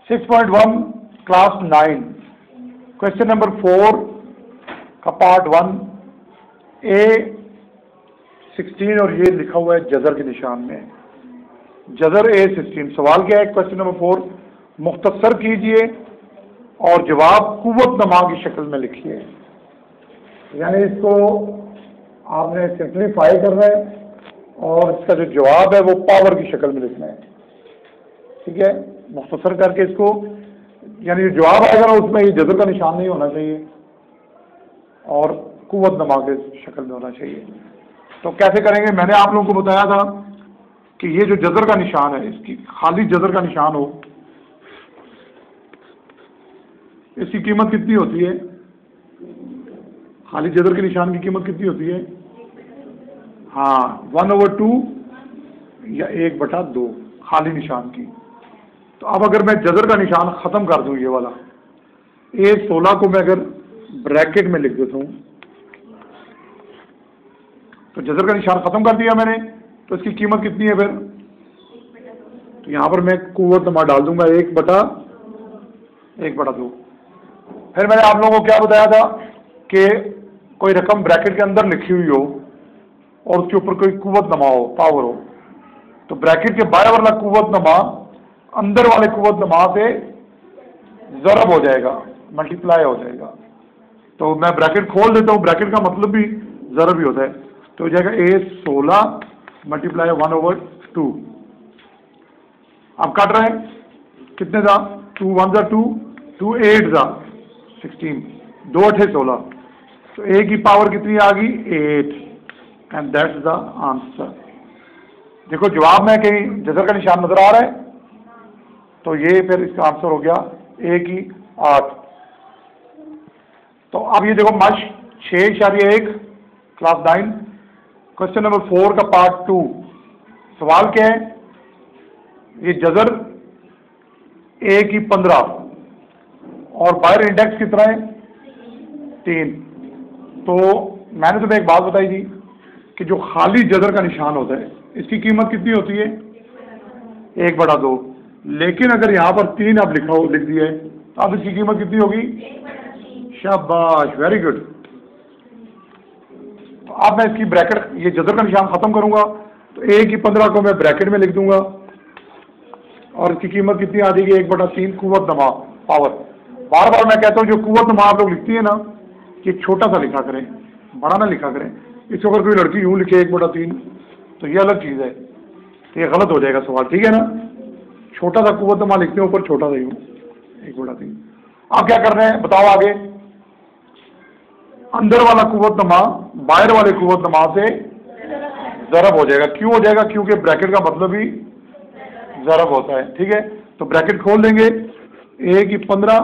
6.1 class 9 question number 4 का part 1 A16 और ये लिखा हुआ है जज़र के निशान में जज़र A16। सवाल क्या है क्वेश्चन नंबर 4, मुख्तसर कीजिए और जवाब कुव्वत नमा की शक्ल में लिखिए। यानी इसको आपने सिंप्लीफाई करना है और इसका जो जवाब है वो पावर की शक्ल में लिखना है। ठीक है, मुख्तसर करके इसको, यानी जो जवाब आएगा ना उसमें ये जज़र का निशान नहीं होना चाहिए और कुव्वत नमा के शक्ल में होना चाहिए। तो कैसे करेंगे, मैंने आप लोगों को बताया था कि ये जो जज़र का निशान है, इसकी खाली जज़र का निशान हो, इसकी कीमत कितनी होती है? खाली जज़र के निशान की कीमत कितनी होती है? हाँ, 1/2 या 1/2 खाली निशान की। तो अब अगर मैं जज़र का निशान ख़त्म कर दूं, ये वाला A16 को मैं अगर ब्रैकेट में लिख देता हूँ, तो जज़र का निशान ख़त्म कर दिया मैंने, तो इसकी कीमत कितनी है फिर? तो यहाँ पर मैं कुव्वत नमा डाल दूंगा 1/2। फिर मैंने आप लोगों को क्या बताया था कि कोई रकम ब्रैकेट के अंदर लिखी हुई हो और उसके ऊपर कोई कुव्वत नमा हो, पावर हो, तो ब्रैकेट के बाहर वाला कुव्वत नमा अंदर वाले कुव्वत नमा से ज़रब हो जाएगा, मल्टीप्लाई हो जाएगा। तो मैं ब्रैकेट खोल देता हूँ, ब्रैकेट का मतलब भी ज़रब ही होता है, तो हो जाएगा A16 मल्टीप्लाई 1/2। अब काट रहे हैं, कितने था? 2 1 2, 2 8 16, 2 8 16। तो A की पावर कितनी आ गई? 8, एंड दैट्स द आंसर। देखो जवाब में कहीं जज़र का निशान नजर आ रहा है, तो ये फिर इसका आंसर हो गया A की 8। तो अब ये देखो मश 6.1 क्लास 9 क्वेश्चन नंबर 4 का पार्ट 2। सवाल क्या है? ये जज़र A की 15 और बाहर इंडेक्स कितना है? 3। तो मैंने तुम्हें एक बात बताई थी कि जो खाली जज़र का निशान होता है इसकी कीमत कितनी होती है? 1/2। लेकिन अगर यहाँ पर 3 अब लिख दिया है, तो अब इसकी कीमत कितनी होगी? शाबाश, वेरी गुड। तो अब मैं इसकी ब्रैकेट, ये जज़र का निशान खत्म करूंगा, तो A की 15 को मैं ब्रैकेट में लिख दूंगा और इसकी कीमत कितनी आ जाएगी? 1/3 कुव्वत नमा पावर। बार बार मैं कहता हूँ जो कुव्वत नमा आप लोग लिखती है ना, कि छोटा सा लिखा करें, बड़ा ना लिखा करें। इसको अगर कोई लड़की यूँ लिखे 1/3, तो ये अलग चीज़ है, तो ये गलत हो जाएगा सवाल। ठीक है ना, छोटा सा कुव्वत नमा लिखते हैं, ऊपर छोटा सा यूँ 1/3। आप क्या कर रहे हैं बताओ आगे? अंदर वाला कुव्वत नमा बाहर वाले कुव्वत नमा से ज़रब हो जाएगा। क्यों हो जाएगा? क्योंकि ब्रैकेट का मतलब ही ज़रब होता है। ठीक है, तो ब्रैकेट खोल देंगे, A की 15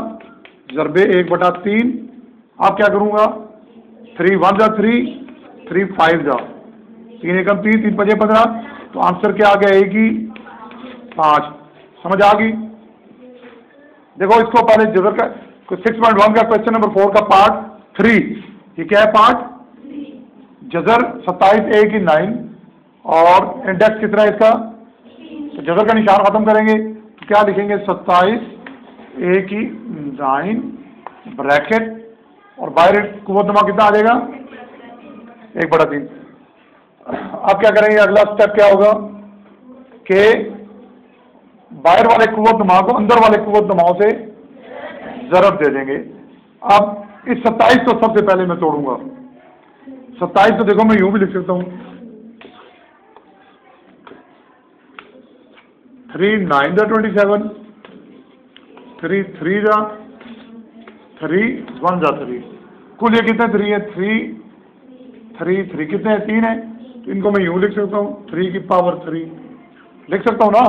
ज़रबे 1/3। आप क्या करूंगा? 3 1 3, 3 5 3 एकम 3, 3 5 15। तो आंसर क्या आ गया? A की 5। समझ आ गई? देखो इसको पहले जज़र का 6.1 का क्वेश्चन नंबर 4 का पार्ट 3। ये क्या है? पार्ट जज़र 27 A की 9 और इंडेक्स कितना है इसका? तो जज़र का निशान खत्म करेंगे तो क्या लिखेंगे? 27 A की 9 ब्रैकेट और बाहर कुव्वत नमा कितना आ जाएगा? 1/3। अब क्या करेंगे? अगला स्टेप क्या होगा कि बाहर वाले कुव्वत नमा को अंदर वाले कुव्वत नमाओं से ज़रब दे देंगे। अब इस 27 को सबसे पहले मैं तोड़ूंगा। 27 तो देखो मैं यूं भी लिख सकता हूं, 3 9 27, 3 3 3 1 3। कुल ये कितने 3 है? 3 3 3 कितने हैं? 3 है। तो इनको मैं यूं लिख सकता हूं, 3 की पावर 3 लिख सकता हूं ना,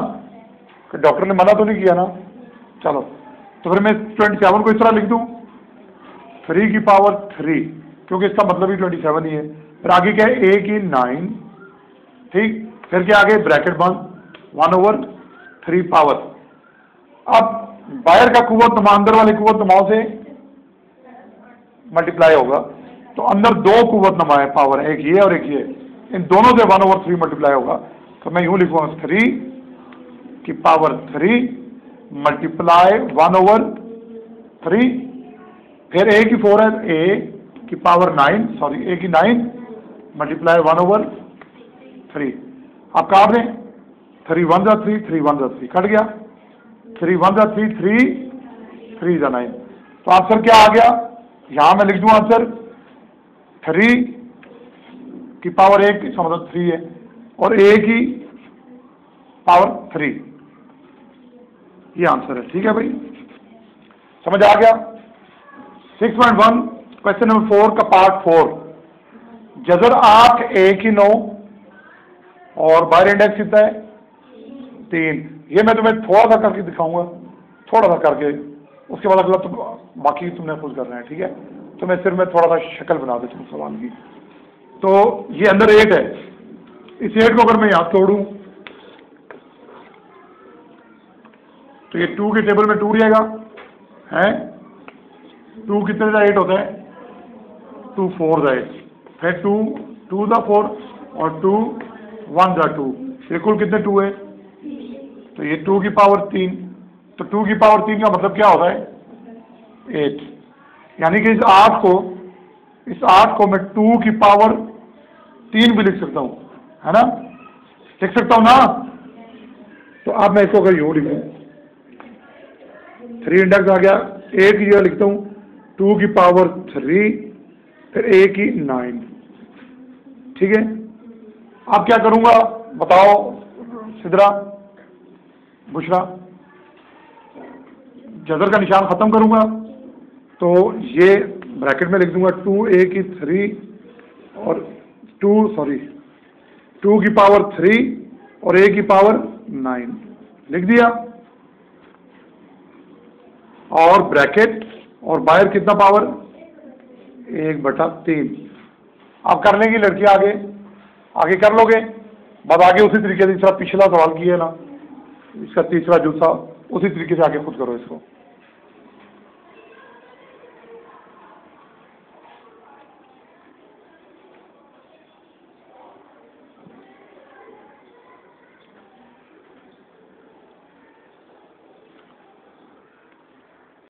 कि डॉक्टर ने मना तो नहीं किया ना। चलो, तो फिर मैं 27 को इस तरह लिख दूं, 3 की पावर 3, क्योंकि इसका मतलब ही 27 ही है। फिर आगे क्या है? A की 9, ठीक। फिर क्या आगे? ब्रैकेट बंद, 1/3 पावर। अब बाहर का कुव्वत नमा अंदर वाले कुव्वत नमाओं से मल्टीप्लाई होगा, तो अंदर 2 कुव्वत नमा है, पावर है, एक ये और एक ये, इन दोनों से 1/3 मल्टीप्लाई होगा। तो मैं यूं लिखूंगा 3 की पावर 3 मल्टीप्लाई 1/3, फिर a की 4 है, a की पावर 9, सॉरी a की 9 मल्टीप्लाई 1/3। आप काट दें, 3 1 जा 3, 3 1 जा 3, कट गया, 3 1 जा 3, 3 3 जा 9। तो आंसर क्या आ गया, यहां मैं लिख दूं आंसर 3 की पावर 1, इसका मतलब 3 है, और a की पावर 3, ये आंसर है। ठीक है भाई, समझ आ गया। 6.1 क्वेश्चन नंबर 4 का पार्ट 4, जजर 8 a की 9 और बाहर इंडेक्स कितना है 3। ये मैं तुम्हें थोड़ा सा करके दिखाऊंगा, थोड़ा सा करके, उसके बाद अगला तो बाकी तुमने खुद करना है। ठीक है, तो मैं सिर्फ थोड़ा सा शक्ल बना देता हूँ सवाल की। तो ये अंदर 8 है, इस 8 को अगर मैं यहाँ तोड़ूं तो ये 2 के टेबल में टूट जाएगा, है 2 कितने का 8 होता है, 2 4 का 8, फिर 2 2 का 4 और 2 1 का 2, ये कुल कितने 2 है, तो ये 2 की पावर 3। तो 2 की पावर 3 का मतलब क्या होता है 8, यानी कि इस 8 को मैं 2 की पावर 3 भी लिख सकता हूँ, है ना, लिख सकता हूँ ना। तो अब मैं इसको अगर यूँ लिखूँ, 3 इंडेक्स आ गया, a की जगह लिखता हूँ 2 की पावर 3, फिर a की 9। ठीक है, अब क्या करूँगा बताओ सिद्रा, बुशरा, जजर का निशान खत्म करूँगा, तो ये ब्रैकेट में लिख दूंगा 2a की 3 और 2 की पावर 3 और a की पावर 9 लिख दिया, और ब्रैकेट और बाहर कितना पावर 1/3। आप कर लेंगे लड़की, आगे कर लोगे, बाद आगे उसी तरीके से, पिछला सवाल किया ना, इसका तीसरा जूसा, उसी तरीके से आगे खुद करो इसको।